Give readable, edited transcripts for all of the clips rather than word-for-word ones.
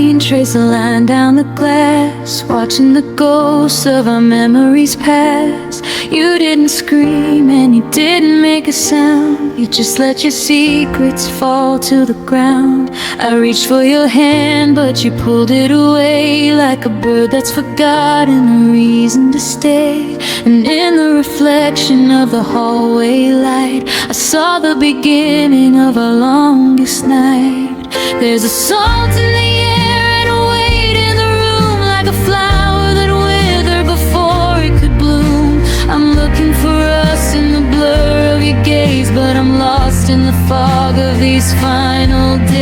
rain trace a line down the glass, watching the ghosts of our memories pass. You didn't scream and you didn't make a sound, you just let your secrets fall to the ground. I reached for your hand but you pulled it away, like a bird that's forgotten a reason to stay. And in the reflection of the hallway light, I saw the beginning of our longest night. There's a salt in the air and a weight in the room, like a flower that withered before it could bloom. I'm looking for us in the blur of your gaze, but I'm lost in the fog of these final days.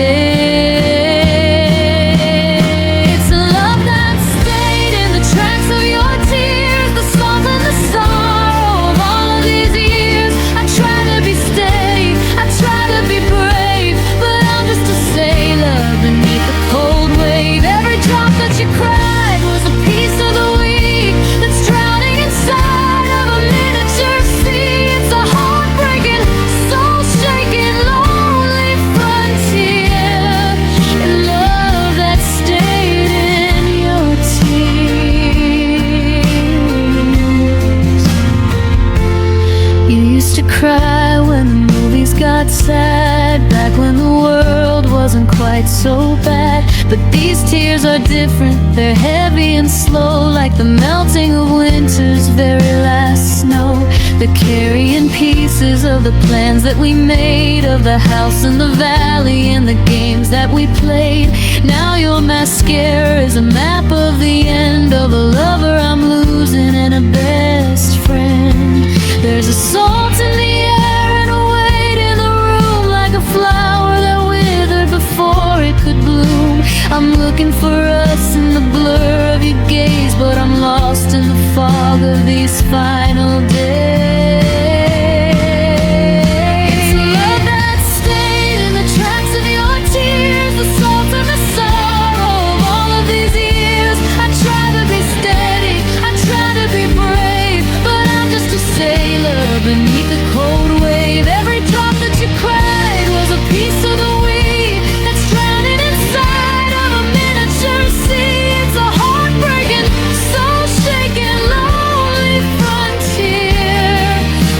It's a love that stayed in the tracks of your tears, the salt and the sorrow of all of these years. I try to be steady, I try to be brave, but I'm just a sailor beneath the cold wave. Every drop that you cried was a piece of the week that's drowning inside of a miniature sea. It's a heartbreaking, soul-shaking, lonely frontier, and love that stayed in your tears. You used to cry when the movies got sad, back when the world wasn't quite so bad. But these tears are different, they're heavy and slow, like the melting of winter's very last snow. They're carrying pieces of the plans that we made, of the house in the valley and the games that we played. Now your mascara is a map of the end of a lover I'm losing and a best friend. There's a salt in the air and a weight in the room, like a flower that withered before it could bloom. I'm looking for us in the blur of your gaze, but I'm lost in the fog of these final days. It's a love that stayed in the tracks of your tears, the salt and the sorrow of all of these years. I try to be steady, I try to be brave, but I'm just a sailor beneath the cold wave. Every drop that you cried was a piece of the weed that's drowning inside of a miniature sea. It's a heartbreaking, soul-shaking, lonely frontier,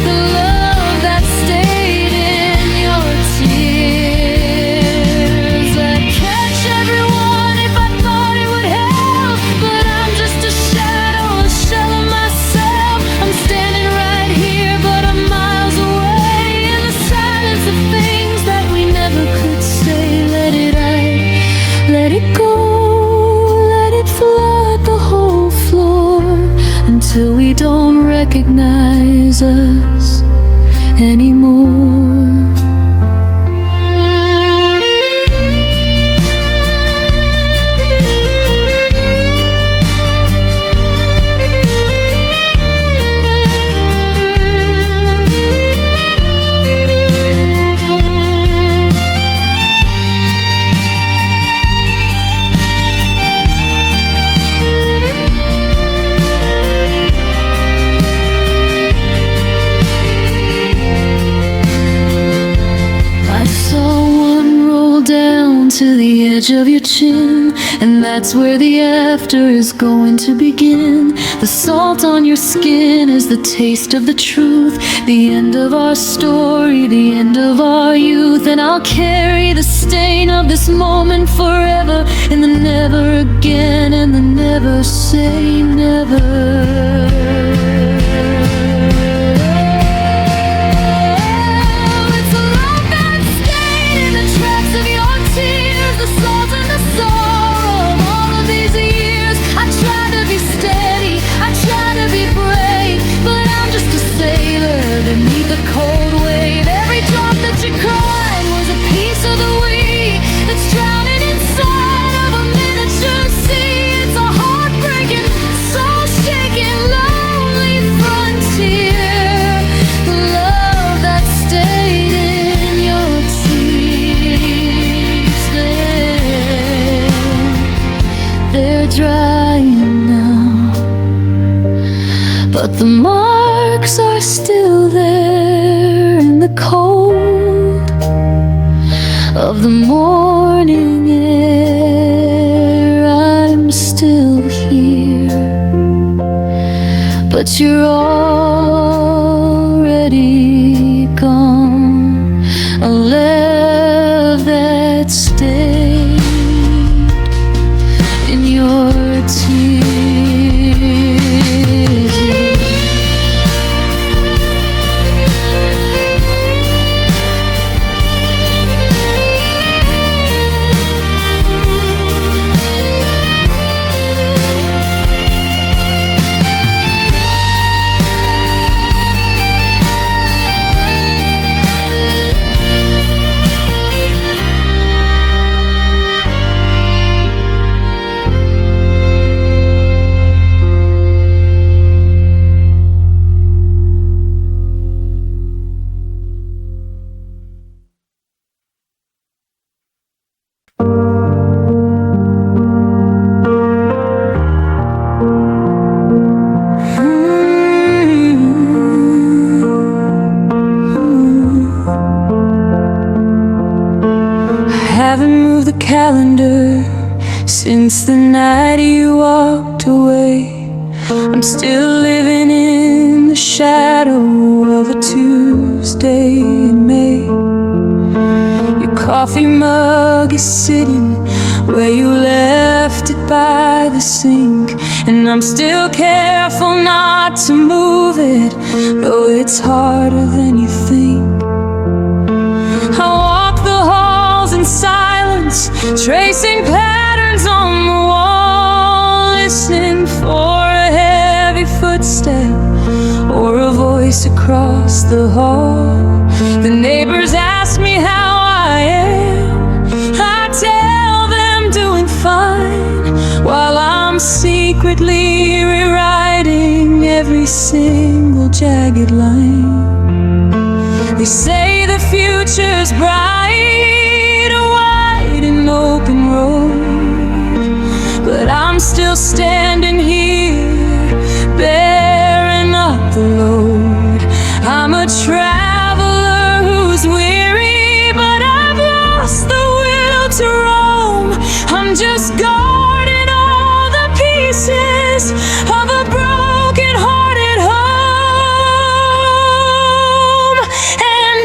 the love that stayed in your tears. I'd catch everyone if I thought it would help, but I'm just a shadow, a shell of myself. I'm standing right here, but I'm miles away in the silence of things that we never could say. Let it out, let it go, let it flood the whole floor, until we don't recognize us anymore. I saw one roll down to the edge of your chin, and that's where the after is going to begin. The salt on your skin is the taste of the truth, the end of our story, the end of our youth. And I'll carry the stain of this moment forever, in the never again and the never say never. Beneath the cold wave, every drop that you cried was a piece of the weed that's drowning inside of a miniature sea. It's a heartbreaking, soul-shaking, lonely frontier, the love that stayed in your tears. They're drying now, but the marks are still there in the cold of the morning air. but you're already gone. A love that stayed in your tears. Haven't moved the calendar since the night you walked away. I'm still living in the shadow of a Tuesday in May. Your coffee mug is sitting where you left it by the sink, and I'm still careful not to move it, though it's harder than you think. I walk the halls in silence, tracing patterns on the wall, listening for a heavy footstep or a voice across the hall. The neighbors ask me how I am, I tell them doing fine, while I'm secretly rewriting every single jagged line. They say the future's bright, a wide and open road, but I'm still standing here, bearing up the load. I'm a traveler who's weary, but I've lost the will to roam. I'm just guarding all the pieces of a broken-hearted home. And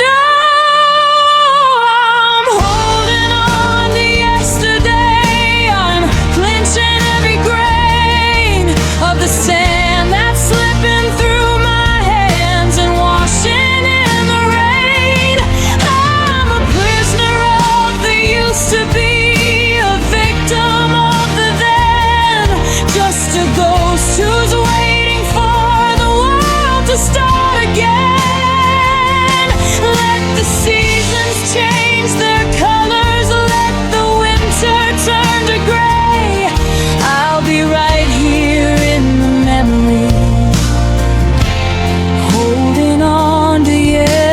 I'm holding on to yesterday. I'm clenching every grain of the sand that's slipping through my hands and washing in the rain. I'm a prisoner of the used to be, a victim of the then, just a ghost who's waiting for the world to start again. Let the seasons change their colors, let the winter turn to gray. I'll be right here in the memory, holding on to yesterday.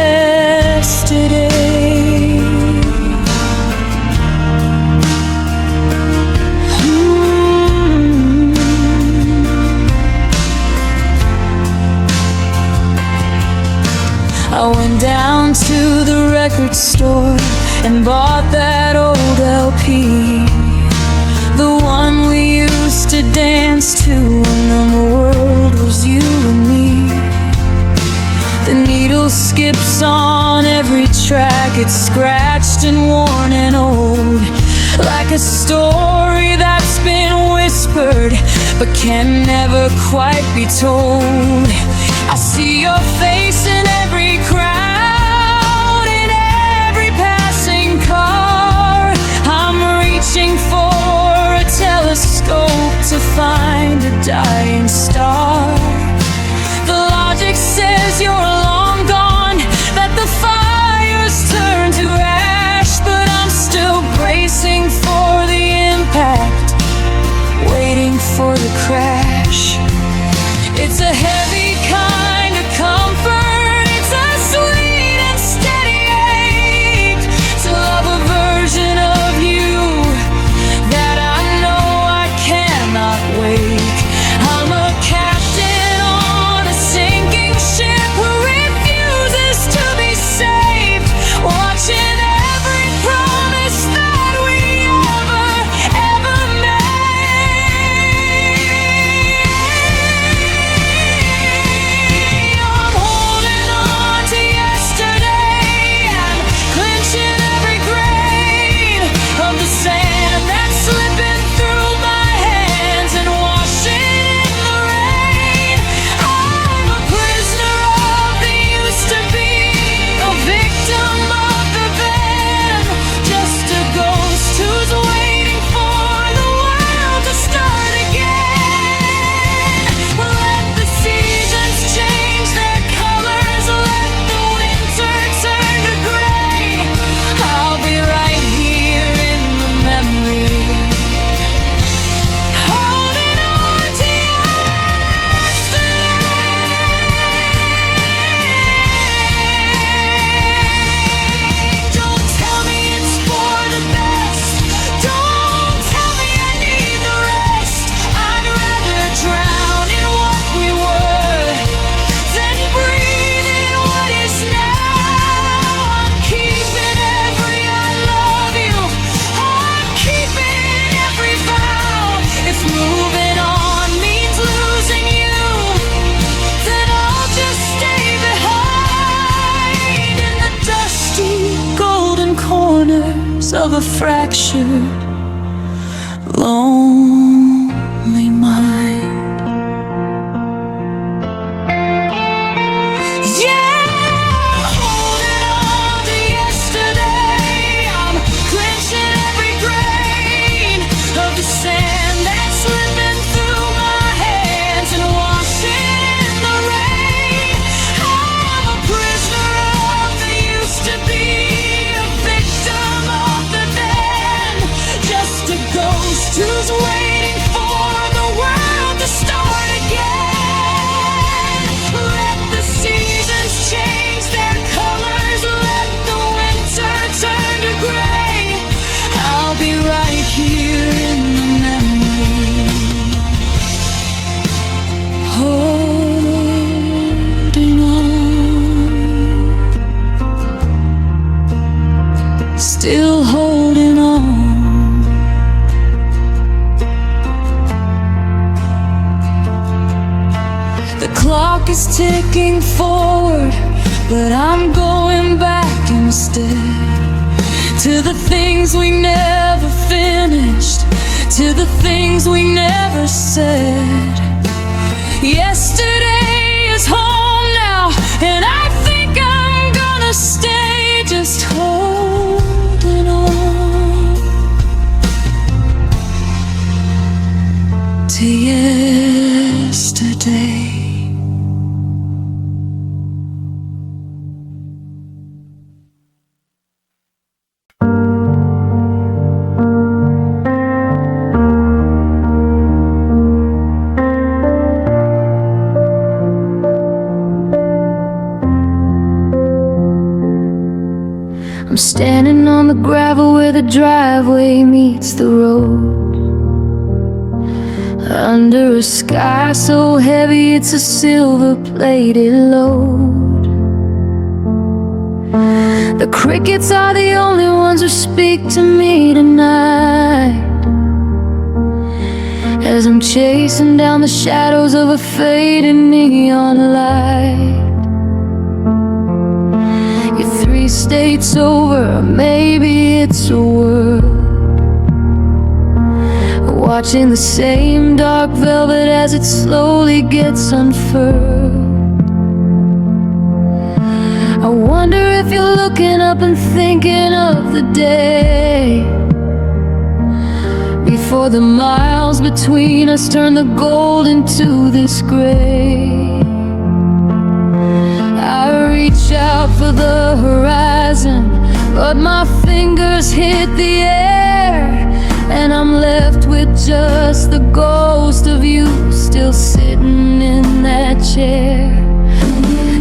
I went down to the record store and bought that old LP, the one we used to dance to when the world was you and me. The needle skips on every track, it's scratched and worn and old, like a story that's been whispered but can never quite be told. I see your face in every crowd, in every passing car. I'm reaching for a telescope to find a dying star. The logic says you're long gone, that the fire's turned to ash, but I'm still bracing for the impact, waiting for the crash. It's a heavy kind of comfort, it's a sweet and steady ache to love a version of you that I know I cannot wake. I'm a captive pieces of a fractured, lonely mind. Yeah, I'm holding on to yesterday. I'm clenching every grain of the sand that's slipping through my hands and washing in the rain. I'm a prisoner of the used to be, a victim of the then, just a ghost who's waiting for the world to start again. Let the seasons change their colors, let the winter turn to gray. I'll be right here in the memory, holding on, still holding on. The clock is ticking forward, but I'm going back instead, to the things we never finished, to the things we never said. Yesterday is home now, and I think I'm gonna stay just holding on to yesterday. I'm standing on the gravel where the driveway meets the road, under a sky so heavy it's a silver-plated load. The crickets are the only ones who speak to me tonight, as I'm chasing down the shadows of a fading neon light. You're 3 states over, or maybe it's a world, watching the same dark velvet as it slowly gets unfurled. I wonder if you're looking up and thinking of the day before the miles between us turn the gold into this gray. I reach out for the horizon, but my fingers hit the air, and I'm left with just the ghost of you still sitting in that chair.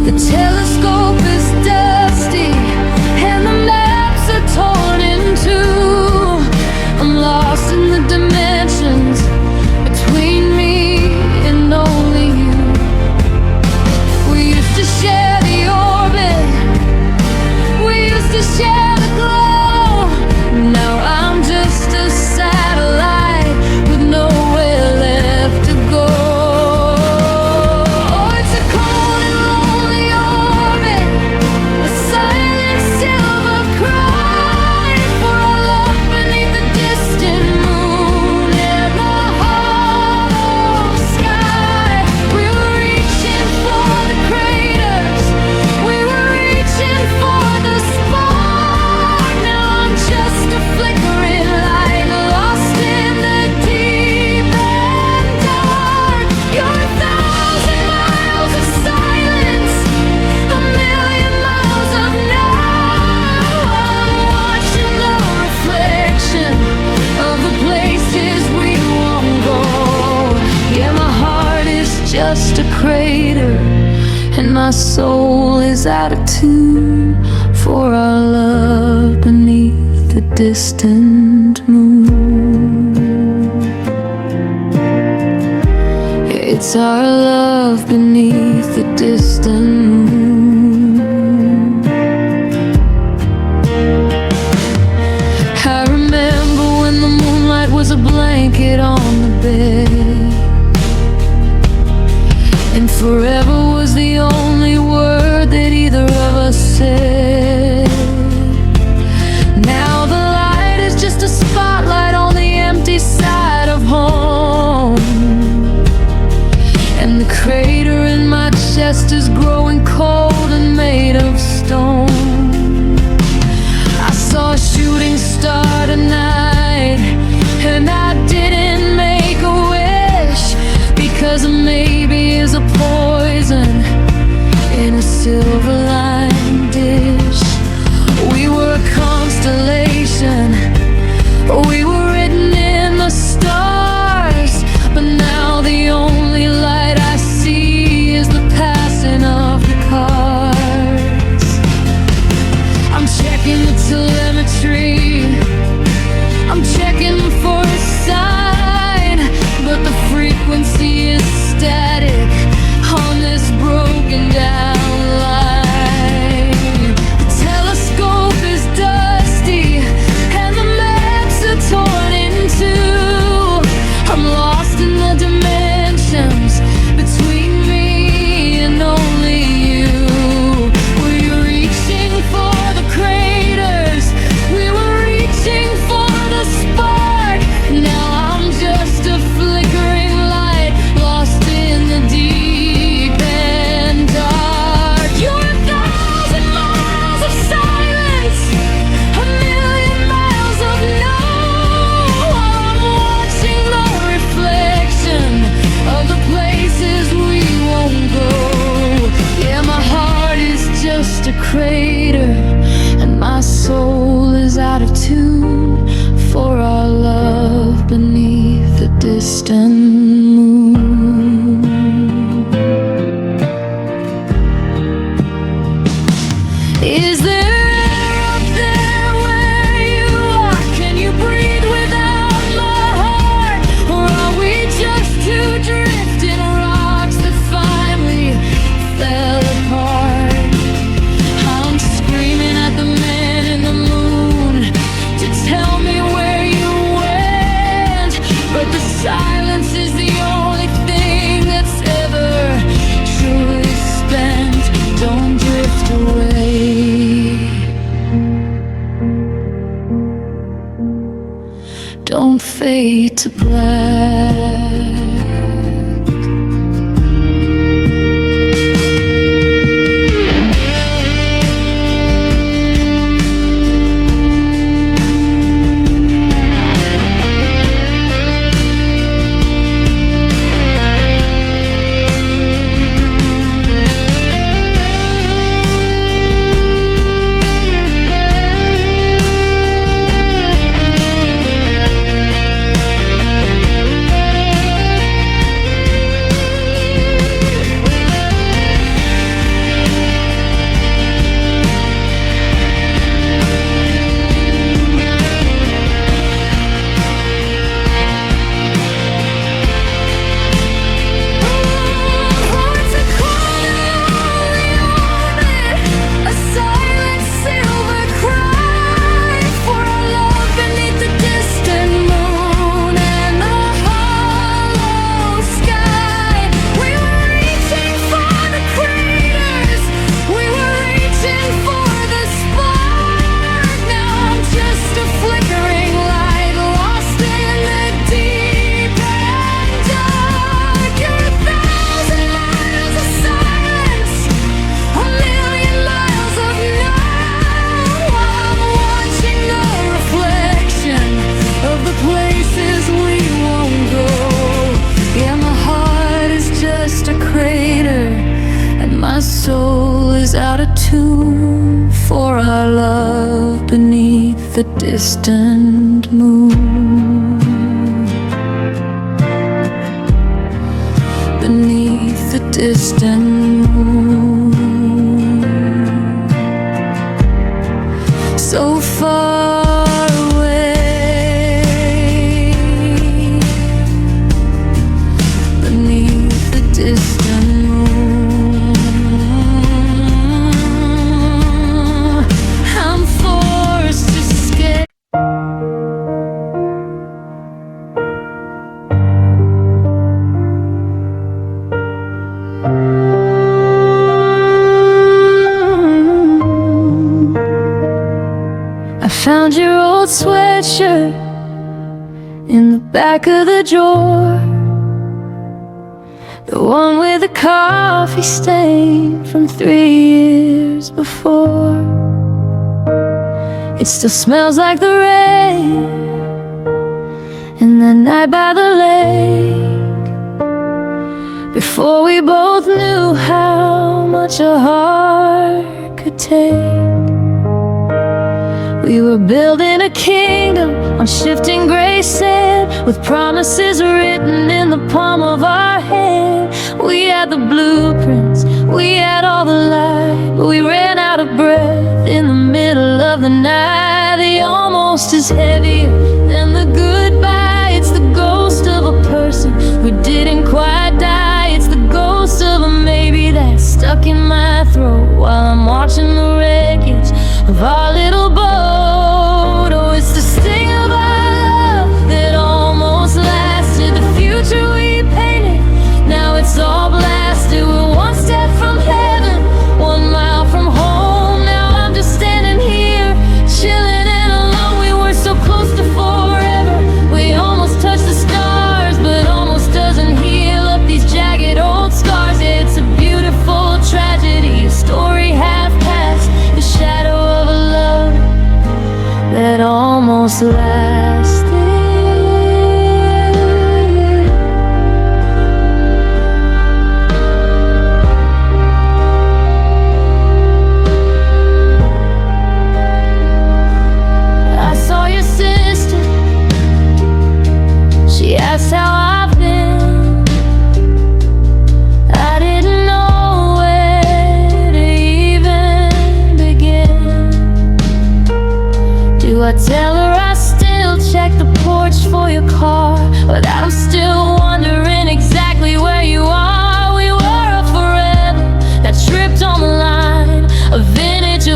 The telescope is dusty, and the maps are torn in two. I'm lost in the dimensions between me and only you. We used to share the orbit, we used to share the glow. Now I'm just a satellite with nowhere left to go. Oh, it's a cold and lonely orbit, a silent silver cry for our love beneath the distant moon and the hollow sky. We were reaching for the craters, we were reaching for the spark. Now I'm just a flickering light, lost in the deep and dark. You're 1,000 miles of silence, a million miles of now. I'm watching the reflection of the places we won't go. Yeah, my heart is just a crater, and my soul is out of tune for our love beneath the distant moon. Yeah, it's our love beneath the distant moon. I remember when the moonlight was a blanket on the bed, and forever was the only word that either of us said. Now the light as a maybe is a poison in a silver lined dish. We were a constellation, we were written in the stars, but now the only light I see is the passing of the cars. I'm checking the telemetry, I'm checking for a sign, but the frequency is static on this broken down line. The telescope is dusty and the maps are torn in two. I'm lost in the dimensions between me and only you. Were you reaching for the craters? We were reaching for the spark. Now I'm just a flickering light lost in the deep and dark. You're 1,000 miles of silence, a million miles of no. I'm watching the reflection of the places we won't go. Yeah, my heart is just a crater and my soul is out of tune for our love beneath the distant moon. Is there air up there where you are? Can you breathe without my heart? Or are we just two drifting rocks that finally fell apart? I'm screaming at the man in the moon to tell me where you went, but the silence is the only thing that's ever truly spent. Don't drift away, don't fade to black. Soul is out of tune for our love beneath the distant moon. Beneath the distant moon. So far away. Beneath the distant moon. I'm forced to escape. I found your old sweatshirt in the back of the drawer, the one with the coffee stain from 3 years before. It still smells like the rain and the night by the lake. before we both knew how much a heart could take. We were building a kingdom on shifting gray sand, with promises written in the palm of our hand. We had the blueprints, we had all the light, but we ran out of breath in the middle of the night. The almost is heavier than the goodbye. It's the ghost of a person who didn't quite die. It's the ghost of a maybe that's stuck in my throat while I'm watching the wreckage of our little boat. Oh, it's the sting of our love that almost lasted, the future we painted, now it's all blasted. We're one step from heaven, 1 mile from home. Now I'm just standing here, chilling and alone. We were so close to forever, we almost touched the stars, but almost doesn't heal up these jagged old scars. It's a beautiful tragedy, a story half past, the shadow of a love that almost lasted. I saw your sister, she asked how I've been. I didn't know where to even begin. Do I tell her I still check the porch for your car, but I'm still wondering exactly where you are? We were a forever that tripped on the line, a vintage,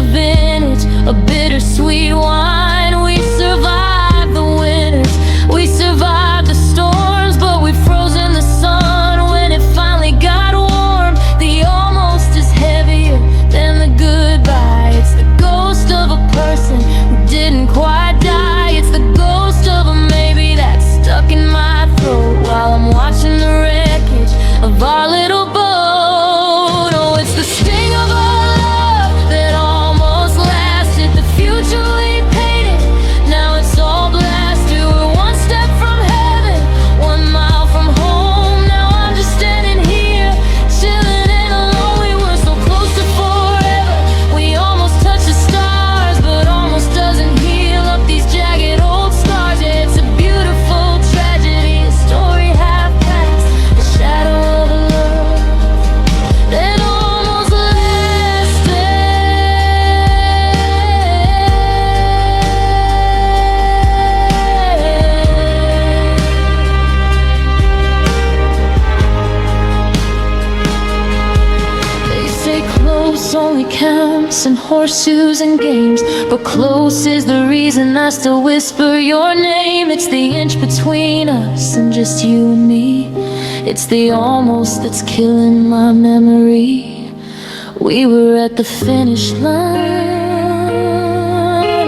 a bittersweet wine. We survived the winters, we survived the storms, but we froze in the sun when it finally got warm. The almost is heavier than the goodbye. It's the ghost of a person who didn't quite die. It's the ghost of a maybe that's stuck in my throat while I'm watching the wreckage of our little boat. Oh, it's the sting of our love that almost lasted, the future we painted, now it's all blasted. We're one step from heaven, 1 mile from home. Now I'm just standing here, chilling and alone. We were so close to forever, we almost touched the stars, but almost doesn't heal up these jagged old scars. Yeah, it's a beautiful tragedy, a story half past, the shadow of a love that almost lasted. They say close only counts in horseshoes and games, but close is the reason I still whisper your name. It's the inch between us and just you and me. It's the almost that's killing my memory. We were at the finish line.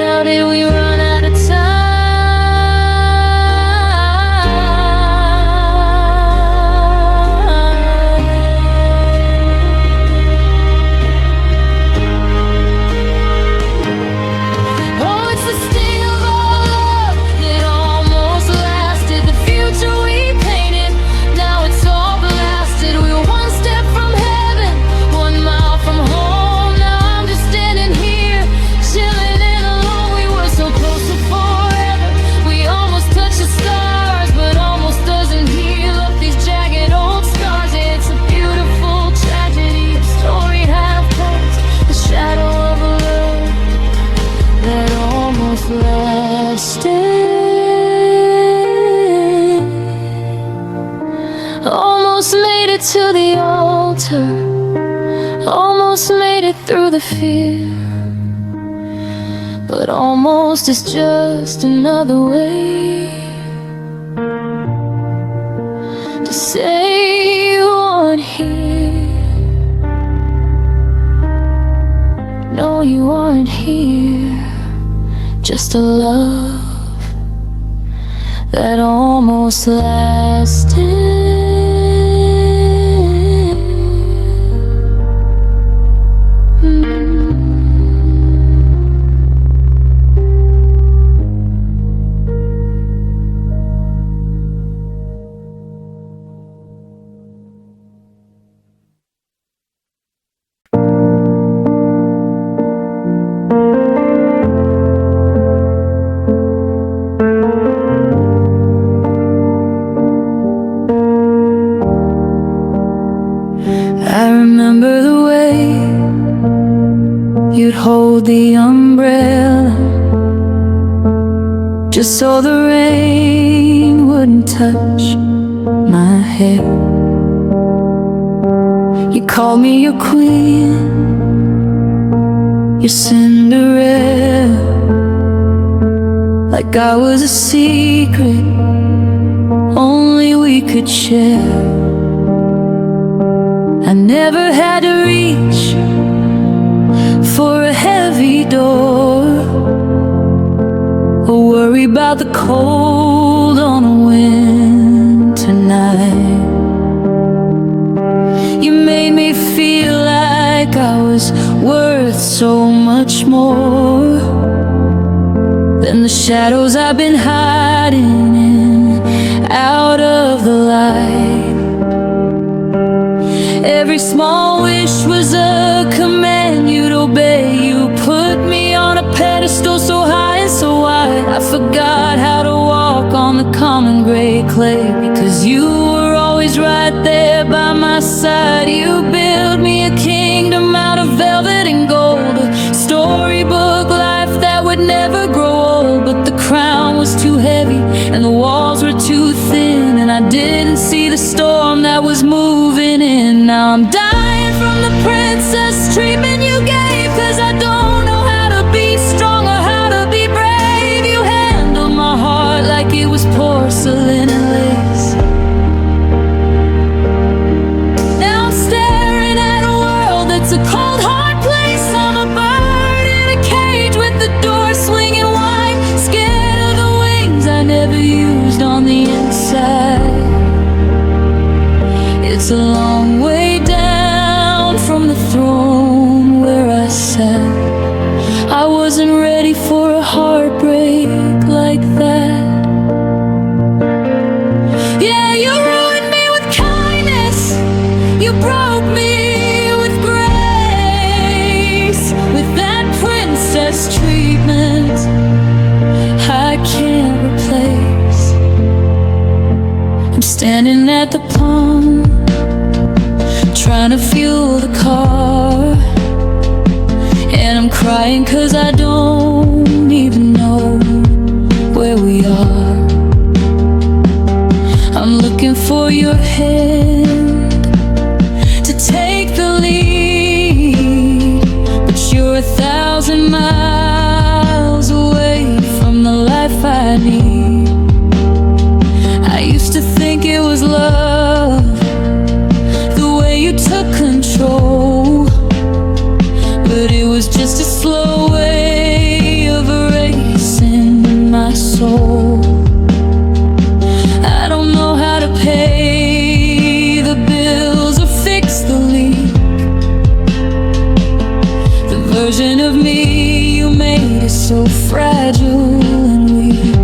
How did we run out of time? Oh, it's the sting of our love that almost lasted, the future we painted, now it's all blasted. We were one step from heaven, 1 mile from home. Now I'm just standing here, chilling and alone. We were so close to forever, we almost touched the stars, but almost doesn't heal up these jagged old scars. It's a beautiful tragedy, a story half past, the shadow of a love that almost lasted. Almost made it to the altar, almost made it through the fear, but almost is just another way to say you aren't here. No, you aren't here. Just a love that almost lasted. hold the umbrella just so the rain wouldn't touch my hair. You call me your queen, your Cinderella, like I was a secret only we could share. I never had to reach for a heavy door or worry about the cold on a winter night. You made me feel like I was worth so much more than the shadows I've been hiding in, out of the light. Every small wish was a command you'd obey. You put me on a pedestal so high and so wide, I forgot how to walk on the common gray clay, because you were always right there by my side. You built me a kingdom out of velvet and gold, a storybook life that would never grow old. But the crown was too heavy and the walls were too thin, and I didn't see the storm that was moving in. Now I'm dying from the princess treatment you gave, 'cause I don't know how to be strong or how to be brave. You handled my heart like it was porcelain and lace. Now I'm staring at a world that's a cold, hard place. I'm a bird in a cage with the door swinging wide, scared of the wings I never used on the inside. It's a long way down from the throne where I sat. I wasn't ready for a heartbreak like that. Yeah, you ruined me with kindness, you broke me with grace, with that princess treatment I can't replace. I'm standing at the pond, trying to fuel the car, and I'm crying 'cause I don't even know where we are. I'm looking for your hand to take the lead, but you're 1,000 miles away from the life I need. I used to think it was love, you took control, but it was just a slow way of erasing my soul. I don't know how to pay the bills or fix the leak. The version of me you made is so fragile and weak.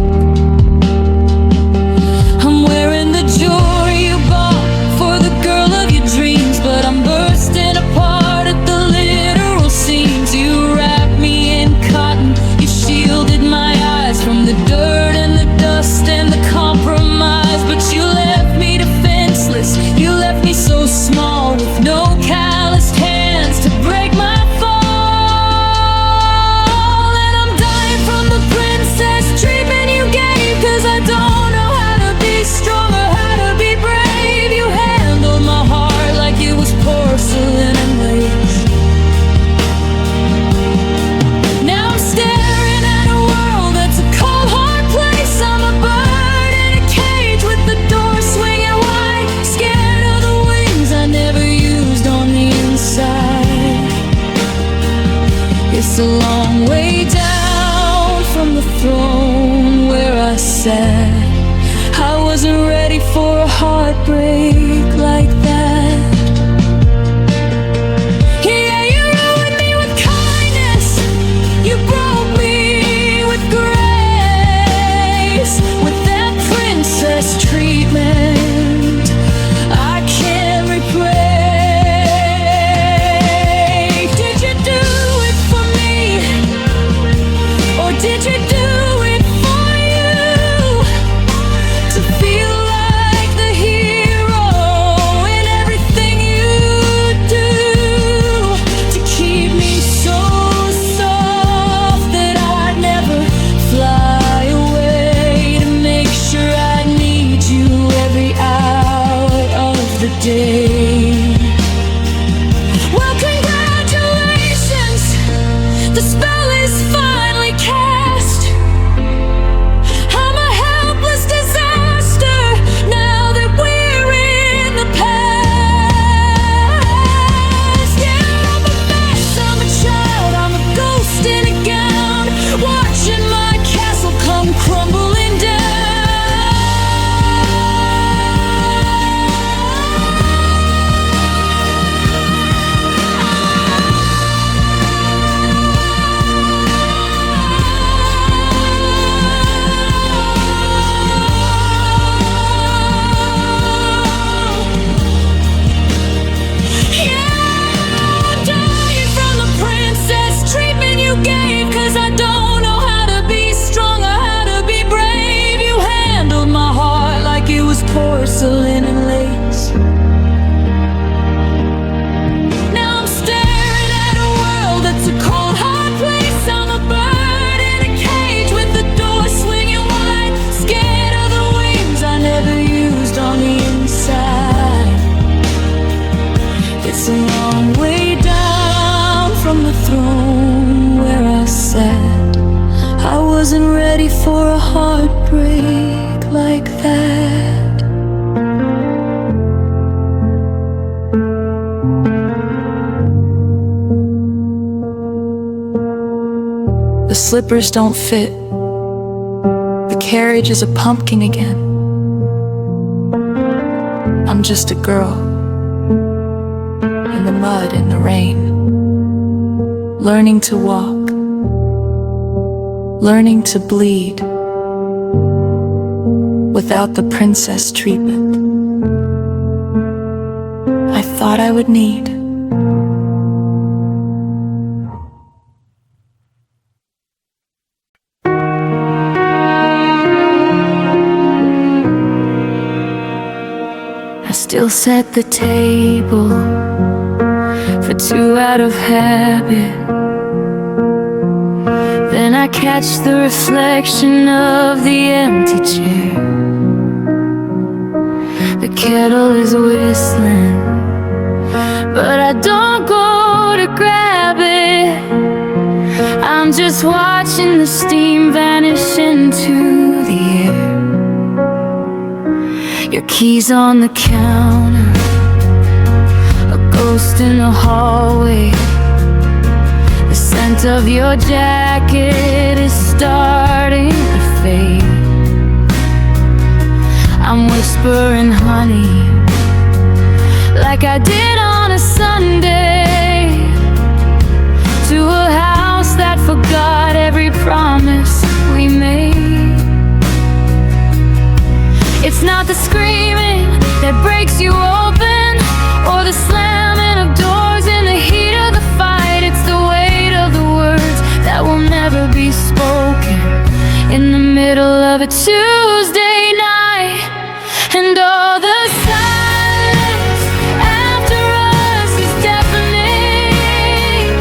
I'm wearing the jewelry you bought for the girl of your dreams, but I'm bursting apart at the literal seams. You wrapped me in cotton, you shielded my eyes from the dirt and the dust and the compromise, but you left me defenseless, you left me so small with no calloused hands to break my fall. And I'm dying from the princess treatment you gave, 'cause I don't know how to be strong or how to be brave. You handled my heart like it was porcelain and lace. Now I'm staring at a world that's a cold, hard place. I'm a bird in a cage with the door swinging wide, scared of the wings I never used on the inside. It's a long way down from the throne where I sat. I wasn't ready for a heartbreak like that. Yeah, you ruined me with kindness, you broke me with grace, with that princess treatment I can't replace. Did you do it for me, or did you do it for you? To feel like the hero day. Well, congratulations, the spell is finally cast. I'm a helpless disaster now that we're in the past. Yeah, I'm a mess, I'm a child, I'm a ghost in a gown, watching my castle come crumbling down. Porcelain and lace. Now I'm staring at a world that's a cold, hard place. I'm a bird in a cage with the door swinging wide, scared of the wings I never used on the inside. It's a long way down from the throne where I sat. I wasn't ready for a heartbreak like that. The slippers don't fit. The carriage is a pumpkin again. I'm just a girl in the mud and the rain, learning to walk, learning to bleed without the princess treatment I thought I would need. Still set the table for two out of habit. Then I catch the reflection of the empty chair. The kettle is whistling, but I don't go to grab it. I'm just watching the steam vanish into the air. Your keys on the counter, a ghost in the hallway. The scent of your jacket is starting to fade. I'm whispering honey, like I did on a Sunday, to a house that forgot every promise we made. It's not the screaming that breaks you open, or the slamming of doors in the heat of the fight. It's the weight of the words that will never be spoken in the middle of a Tuesday night. And all the silence after us is deafening.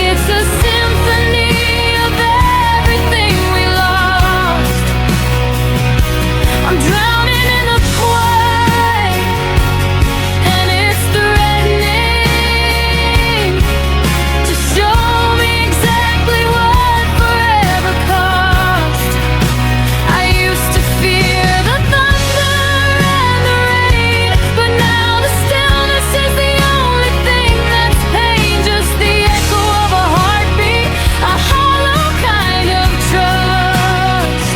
It's a symphony of everything we lost. I'm drowning in the play, and it's threatening to show me exactly what forever cost. I used to fear the thunder and the rain, but now the stillness is the only thing that's pain. Just the echo of a heartbeat, a hollow kind of trust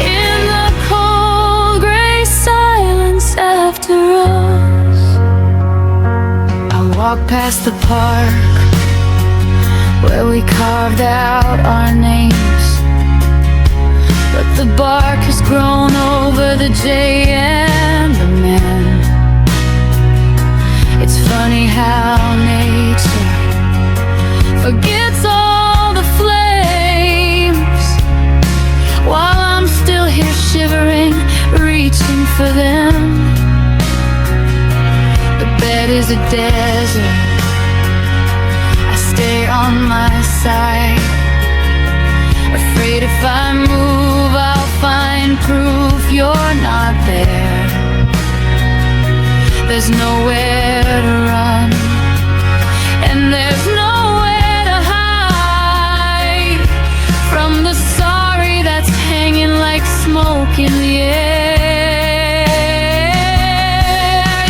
in the cold gray silence after us. I walk past the park where we carved out our names, but the bark has grown over the J and the man. It's funny how nature forgets all the flames, while I'm still here shivering, reaching for them. The bed is a desert, I stay on my side, afraid if I move I'll find proof you're not there. there's nowhere to run, and there's nowhere to hide from the sorry that's hanging like smoke in the air.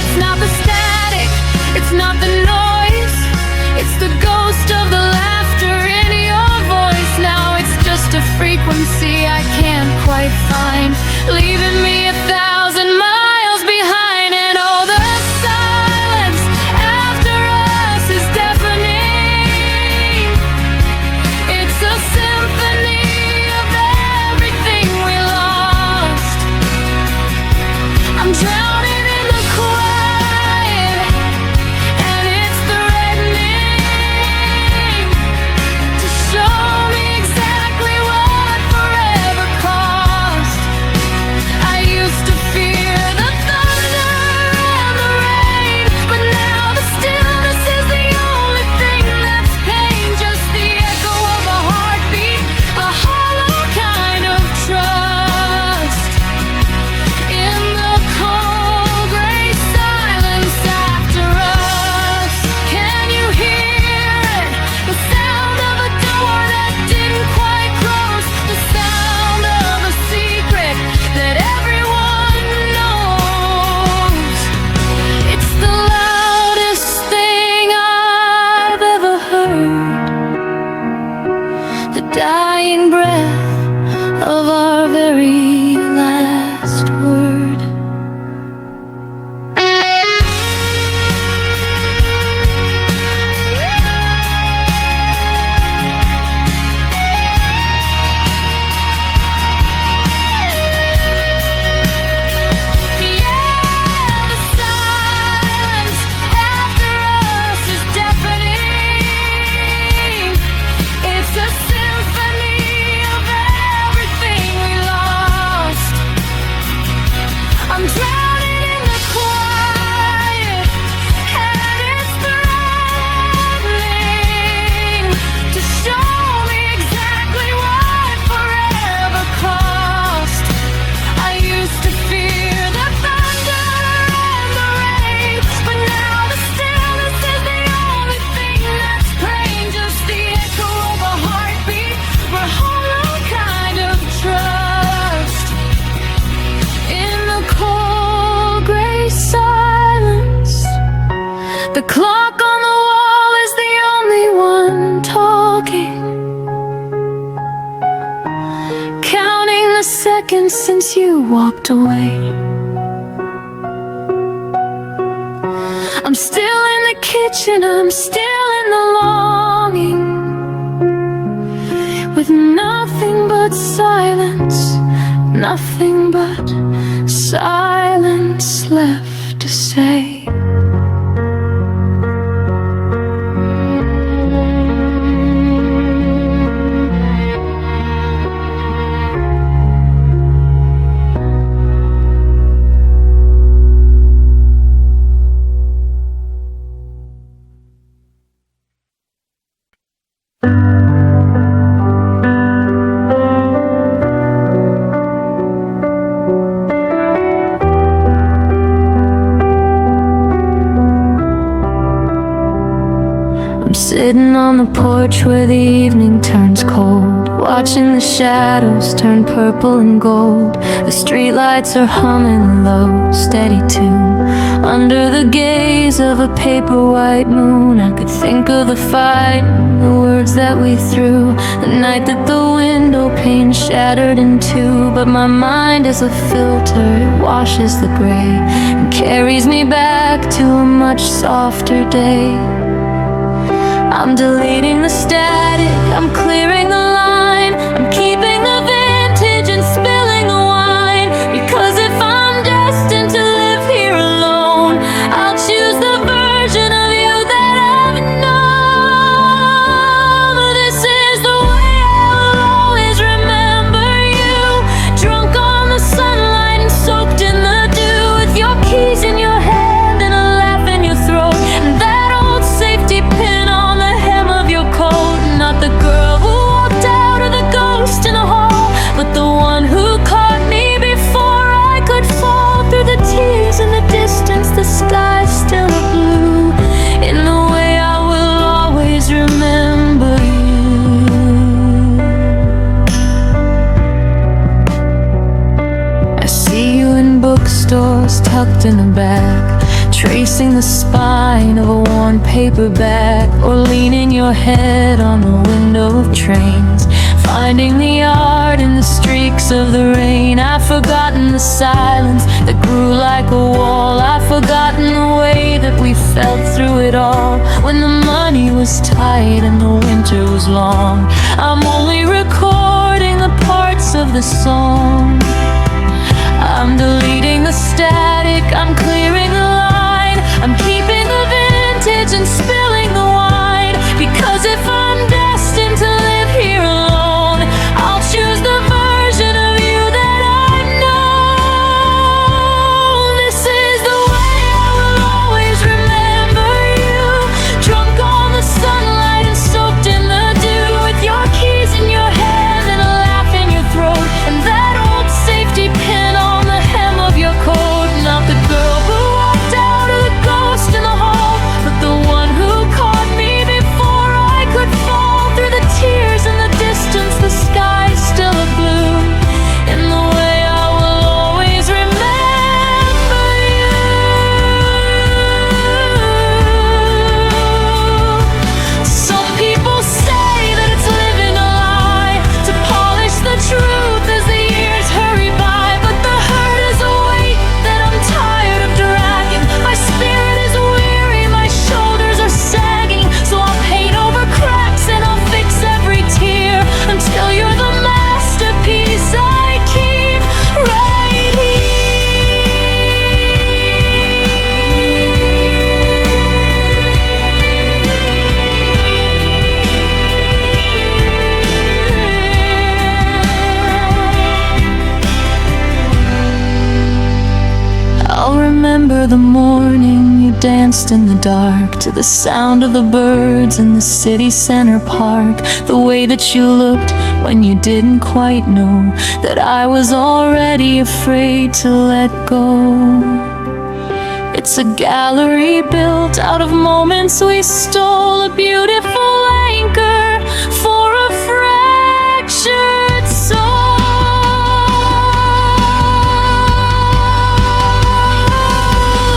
It's not the static, it's not the noise, it's the ghost of the laughter in your voice. Now it's just a frequency I can't quite find, leaving me 1,000 miles behind. And all the silence after us is deafening. It's a symphony of everything we lost. I'm drowning in the quiet, and it's threatening to show me exactly what forever cost. I used to fear the thunder and the rain, but now the stillness is the only thing that's pain. Just the echo of a heartbeat, a hollow kind of trust. In the cold gray silence after us, can you hear it? The sound of a door that didn't quite close, the sound of a secret that everyone knows. It's the loudest thing I've ever heard, the dying breath of our very last word. Yeah, the silence after us is deafening. It's a symphony of everything we lost. I'm drowning in the quiet, and it's threatening to show me exactly what forever cost. I used to fear the thunder and the rain, but now the stillness is the only thing that's plain. Just the echo of a heartbeat, a hollow kind of trust. In the cold gray silence, the clock on the wall is the only one talking, counting the seconds since you walked away. I'm still in the kitchen, I'm still in the longing, with nothing but silence, nothing but silence left to say. I'm sitting on the porch where the evening turns cold, watching the shadows turn purple and gold. The streetlights are humming a low, steady tune. Under the gaze of a paper white moon, I could think of the fight, the words that we threw, the night that the window pane shattered in two. But my mind is a filter, it washes the gray and carries me back to a much softer day. I'm deleting the static, I'm clearing the line, I'm keeping the vintage and spilling the wine. Because if I'm destined to live here alone, I'll choose the version of you that I've known. This is the way I'll always remember you, drunk on the sunlight and soaked in the dew, with your keys in your hand and a laugh in your throat, and that old safety pin on the hem of your coat. Not the girl who walked was tucked in the back, tracing the spine of a worn paperback, or leaning your head on the window of trains, finding the art in the streaks of the rain. I've forgotten the silence that grew like a wall. I've forgotten the way that we felt through it all, when the money was tight and the winter was long. I'm only recording the parts of the song. I'm deleting the static, I'm clearing the line, I'm keeping the vintage and spilling the wine. Because if I'm destined to live here alone, I'll choose the version of you that I've known. This is the way I will always remember you, drunk on the sunlight and soaked in the dew, with your keys in your hand and a laugh in your throat, and that old safety pin on the hem of your coat. Not the girl who walked out, or the ghost in the hall, but the one who caught me before I could fall. Through the tears and the distance, the sky's still a blue, in the way I will always remember you. Some people say that it's living a lie, to polish the truth as the years hurry by, but the hurt is a weight that I'm tired of dragging. My spirit is weary, my shoulders are sagging, so I'll paint over cracks and I'll fix every tear, until you're the masterpiece I keep right here. I'll remember the morning you danced in the dark, to the sound of the birds in the city center park, the way that you looked when you didn't quite know that I was already afraid to let go. It's a gallery built out of moments we stole, a beautiful anchor for a fractured soul.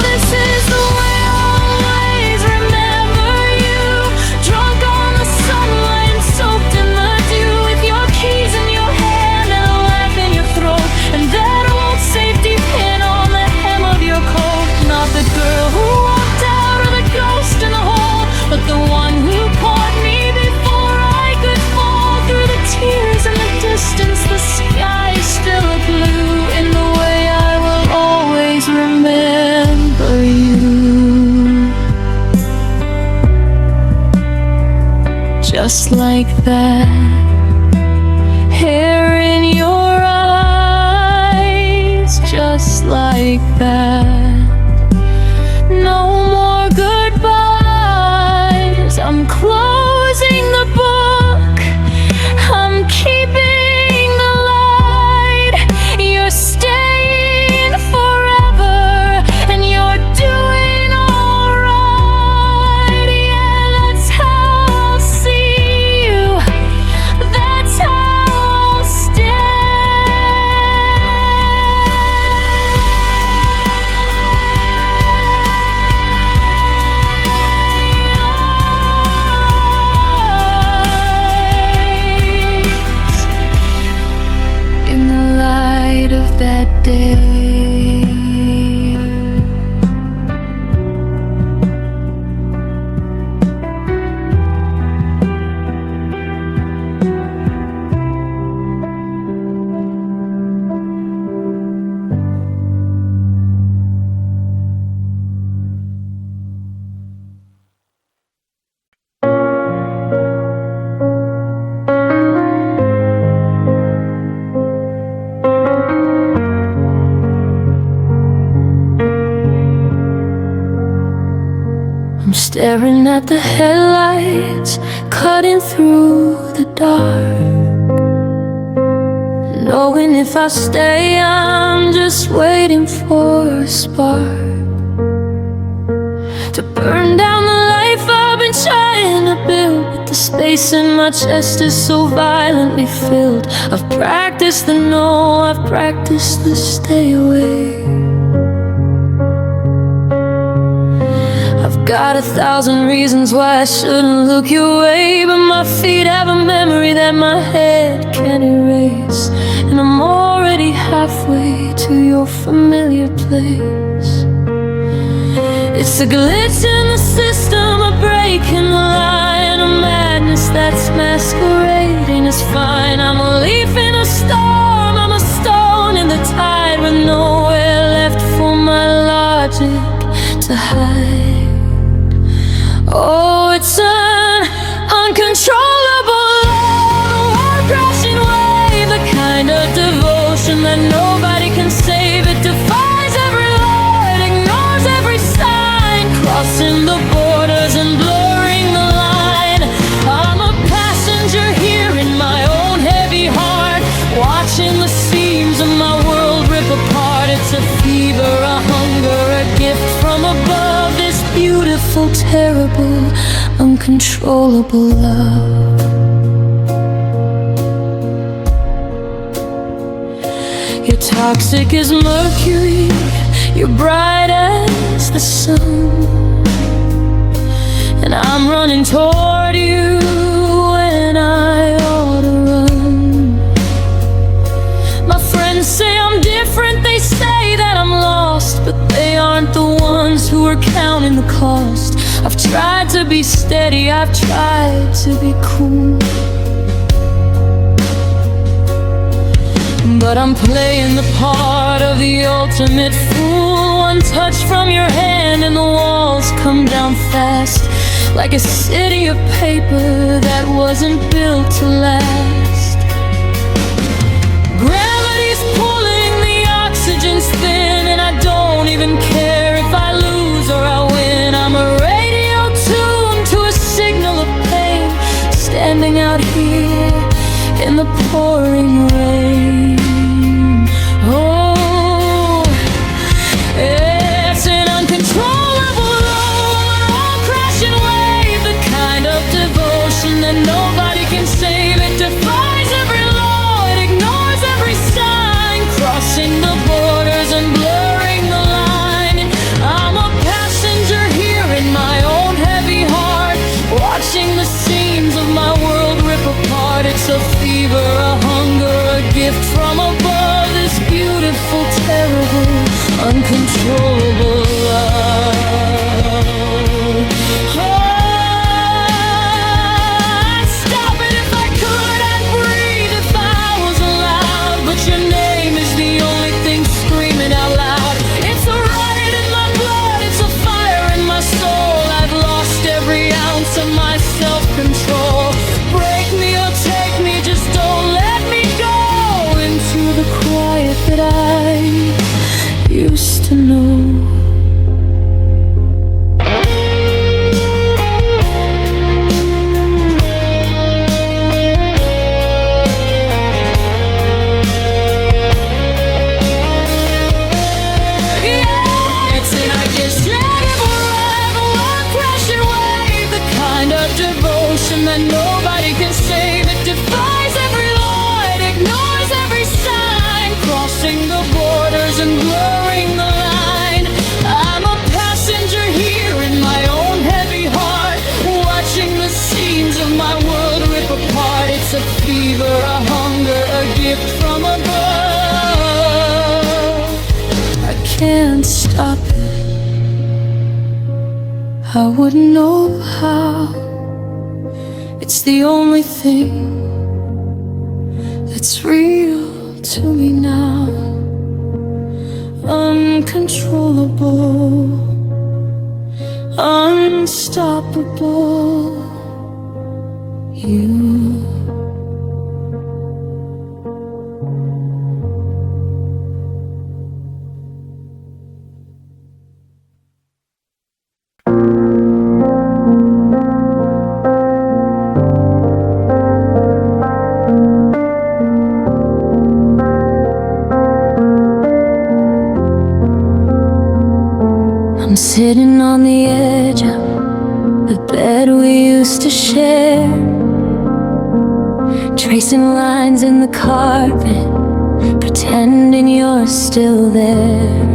This is the way I'll always remember you, drunk on the sunlight and soaked in the dew, with your keys in your hand and a laugh in your throat, and that old safety pin on the hem of your coat. Not the girl who walked out, or the ghost in the hole, but the one who caught me before I could fall. Through the tears and the distance, the sky is still a blue, in the way I will always remember you. Just like that, hair in your eyes, just like that. No more goodbyes, I'm closing the book, I'm keeping the light. You're staying forever, and you're doing alright. Yeah, that's how I'll see you, that's how I'll stand in the light of that day. I'm staring at the headlights, cutting through the dark, knowing if I stay, I'm just waiting for a spark to burn down the life I've been trying to build. But the space in my chest is so violently filled. I've practiced the no, I've practiced the stay away. got 1,000 reasons why I shouldn't look your way, but my feet have a memory that my head can't erase, and I'm already halfway to your familiar place. It's a glitch in the system, a break in the line, a madness that's masquerading as fine. I'm a leaf in a storm, I'm a stone in the tide, with nowhere left for my logic to hide. Oh, it's an uncontrollable love, a world crashing wave, the kind of devotion that nobody can save. It defies every law, it ignores every sign, crossing the borders and blurring the line. I'm a passenger here in my own heavy heart, watching the seams of my world rip apart. It's a fever, a hunger, a gift from above, this beautiful, terrible, uncontrollable love. You're toxic as mercury, you're bright as the sun, and I'm running toward you when I ought to run. My friends say I'm different, they say that I'm lost, but they aren't the ones who are counting the cost. I've tried to be steady, I've tried to be cool, but I'm playing the part of the ultimate fool. One touch from your hand and the walls come down fast, like a city of paper that wasn't built to last. Gravity's pulling, the oxygen's thin, and I don't even care if I lose or I win. I'm a radio tuned to a signal of pain, standing out here in the pouring rain. Oh, it's an uncontrollable love, all crashing wave, the kind of devotion that nobody can save. It defies every law, it ignores every sign, crossing the borders and blurring the line. I'm a passenger here in my own heavy heart, watching the seams of my world rip apart. It's a fever, a hunger, a gift from above, this beautiful, terrible, uncontrollable love. I'd stop it if I could, I'd breathe if I was allowed, but your name is the only thing screaming out loud. It's a riot in my blood, it's a fire in my soul. I've lost every ounce of my self-control. Break me or take me, just don't let me go into the quiet that I used to know. Yeah, it's an uncontrollable love, a world crashing wave, the kind of devotion that nobody can save. It defies every law, it ignores every sign, crossing the borders and blurring the line. I'm a passenger here in my own heavy heart, watching the seams of my world rip apart. It's a fever, a hunger, a gift from above. I can't stop it, I wouldn't know how. It's the only thing that's real to me now. Uncontrollable, unstoppable, you. I'm sitting on the edge of the bed we used to share, tracing lines in the carpet, pretending you're still there.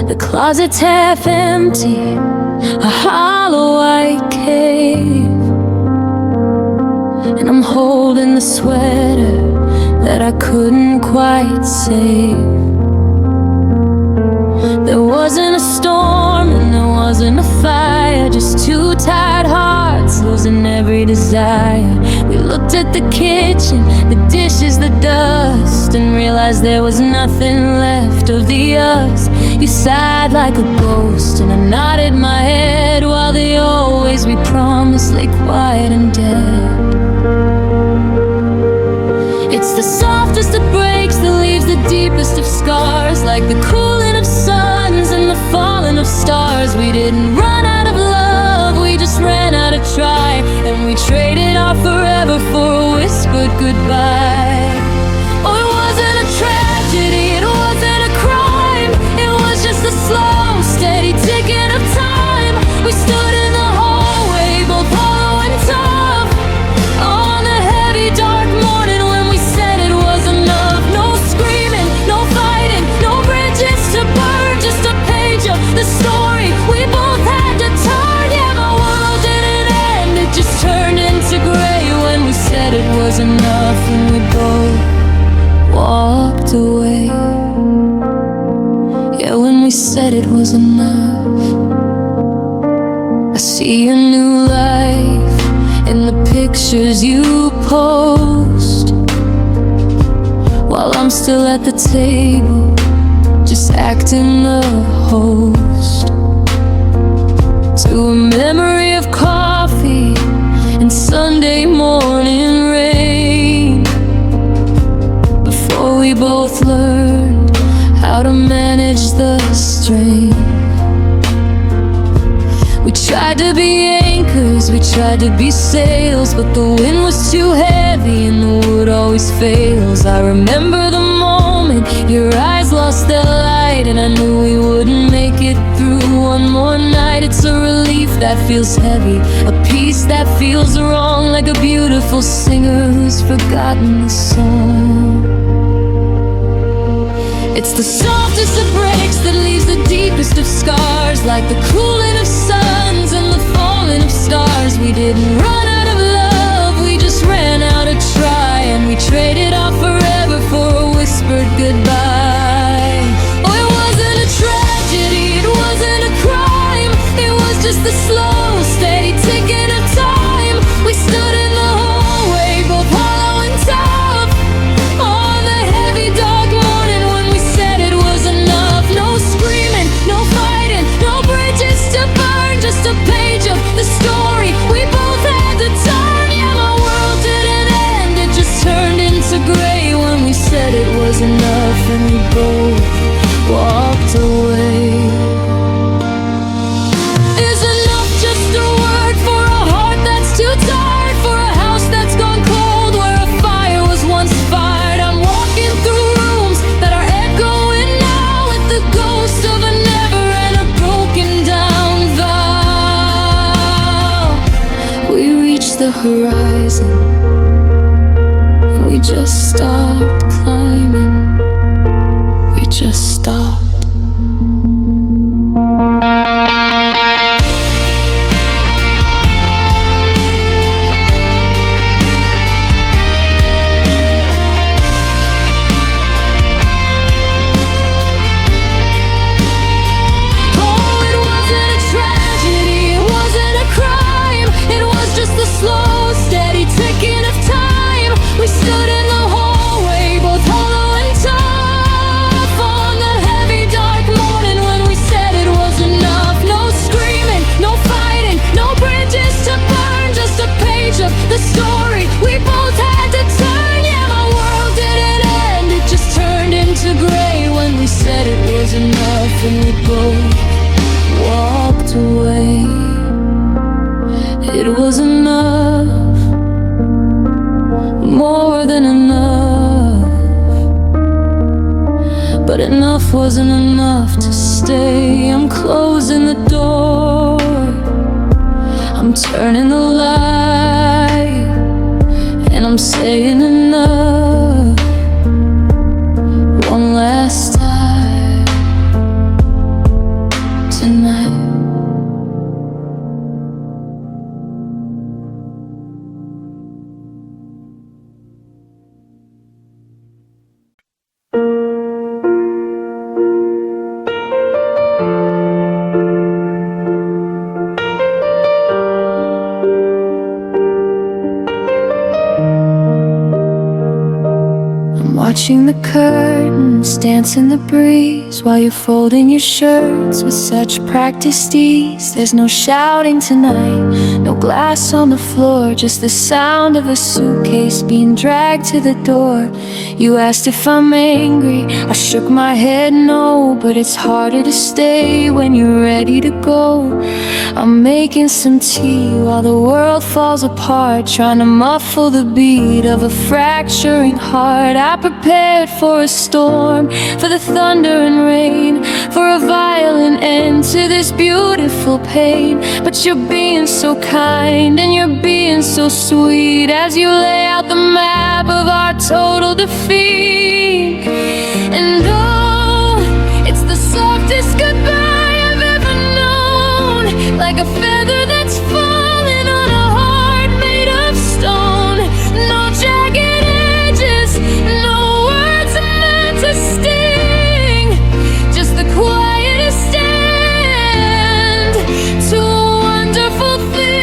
The closet's half empty, a hollow white cave, and I'm holding the sweater that I couldn't quite save. There wasn't a storm and there wasn't a fire, just two tired hearts losing every desire. We looked at the kitchen, the dishes, the dust, and realized there was nothing left of the us. You sighed like a ghost and I nodded my head, while the always we promised lay quiet and dead. It's the softest of breaks that leaves the deepest of scars, like the cooling of suns and the falling of stars. We didn't run out of love, we just ran out of try, and we traded our forever for a whispered goodbye. Oh, it wasn't a tragedy, it wasn't a crime, it was just a slow, steady ticking of time. We stood in the hallway, both hollow and tough, on a heavy dark morning when we said it was enough. No screaming, no fighting, no bridges to burn, just a page of the story we both had to turn. Yeah, my world didn't end, it just turned into gray when we said it was enough, and we both walked away. Yeah, when we said it was enough. I see a new life in the pictures you post, while I'm still at the table, just acting the host. To a memory of coffee and Sunday morning rain, before we both learned how to manage the strain. We tried to be anchors, we tried to be sails, but the wind was too heavy and the wood always fails. I remember the moment your eyes lost their light, and I knew we wouldn't make it through one more night. It's a relief that feels heavy, a peace that feels wrong, like a beautiful singer who's forgotten the song. It's the softest of breaks that leaves the deepest of scars, like the cooling of suns and the falling of stars. We didn't run out of love, we just ran out of try, and we traded our forever for a whispered goodbye. Oh, it wasn't a tragedy, it wasn't a crime, it was just the slow, steady ticking of time. We stood in the hallway, both hollow and tough, on the heavy dark morning when we said it was enough. No screaming, no fighting, no bridges to burn, just a page of the story we both had to turn. Yeah, my world didn't end, it just turned into gray when we said it was enough, and we both walked away. Is enough just a word for a heart that's too tired, for a house that's gone cold where a fire was once fired? I'm walking through rooms that are echoing now with the ghost of a never and a broken down vow. We reached the horizon, we just stopped climbing, we just stopped. Slow, steady ticking of time. We stood in the hallway, both hollow and tough, on the heavy dark morning when we said it was enough. No screaming, no fighting, no bridges to burn, just a page of the story we both had to turn. Yeah, my world didn't end, it just turned into gray when we said it was enough, and we both walked away. It was enough, more than enough, but enough wasn't enough to stay. I'm closing the door, I'm turning the light, and I'm saying enough one last time. Watching the curtains dance in the breeze while you're folding your shirts with such practiced ease. There's no shouting tonight, no glass on the floor, just the sound of a suitcase being dragged to the door. You asked if I'm angry, I shook my head no, but it's harder to stay when you're ready to go. I'm making some tea while the world falls apart, trying to muffle the beat of a fracturing heart. I prepared for a storm, for the thunder and rain, for a violent end to this beautiful pain. But you're being so kind and you're being so sweet as you lay out the map of our total defeat. And oh, it's the softest goodbye I've ever known, like a feather that's falling on a heart made of stone. No jagged edges, no words meant to sting, just the quietest end to a wonderful thing.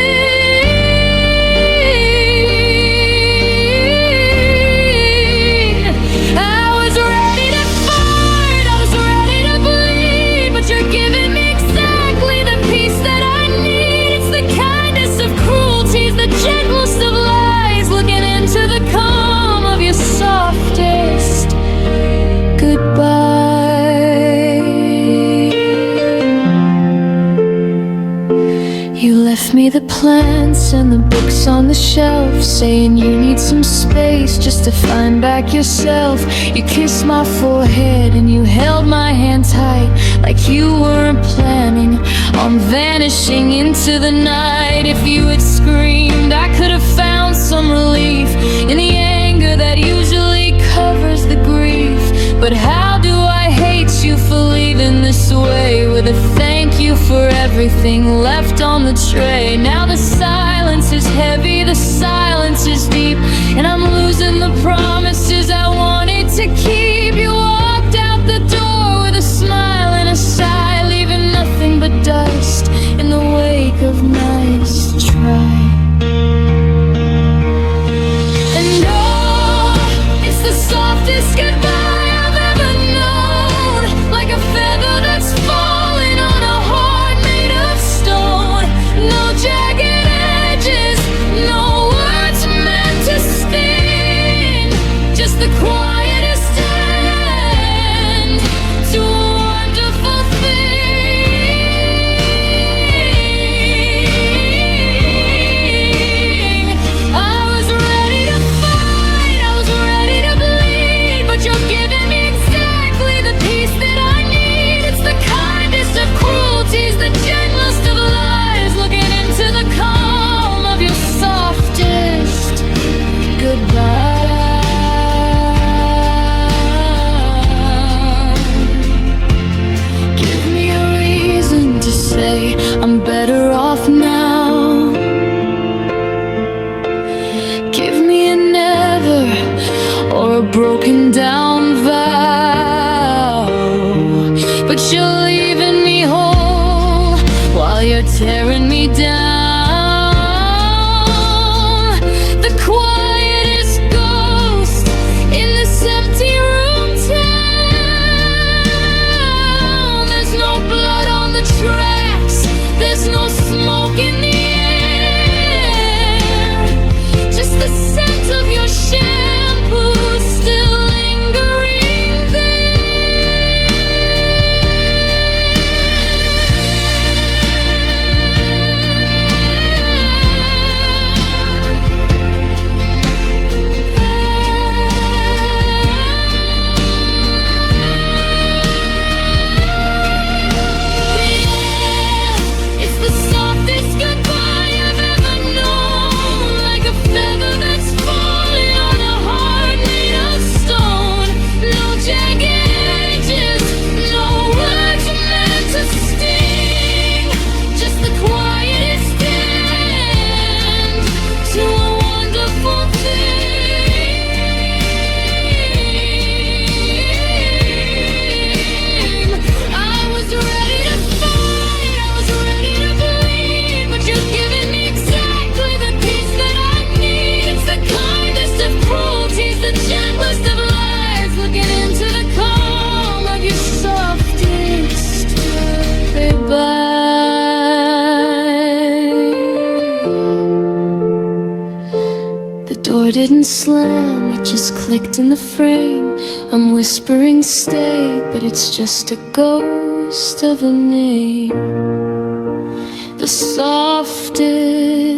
I was ready to fight, I was ready to bleed, but you're giving me exactly the peace that I need. It's the kindest of cruelties, the gentlest of lies, looking into the calm of your softest goodbye. You left me the plants and the books on the shelf, saying you need some space just to find back yourself. You kissed my forehead and you held my hand tight, like you weren't planning on vanishing into the night. If you had screamed, I could have found some relief in the anger that usually covers the grief. But how do I hate you for leaving this way, with a thank you for everything left on the tray. Now the silence is heavy, the silence is deep, and I'm losing the promises I wanted to keep. You walked out the door with a smile and a sigh, leaving nothing but dust in the wake of nice try. And oh, it's the softest goodbye I've ever known, like a feather that's falling on a heart made of stone. No jagged edges, no words meant to sting, just the quietest end to a wonderful thing. I was ready to fight, I was ready to bleed, but you're giving me exactly the peace that I need. It's the kindest of cruelties, the gentlest of lies, looking into the calm of your softest goodbye. Give me a reason to say I'm better off now. Give me a never or a broken down vow, but you're leaving me whole while you're tearing me down. The quietest ghost in this empty room town. There's no blood on the tracks, there's no smoke in the air, just the scent of your shampoo still lingering there. It's the softest goodbye didn't slam, it just clicked in the frame. I'm whispering stay, but it's just a ghost of a name. The softest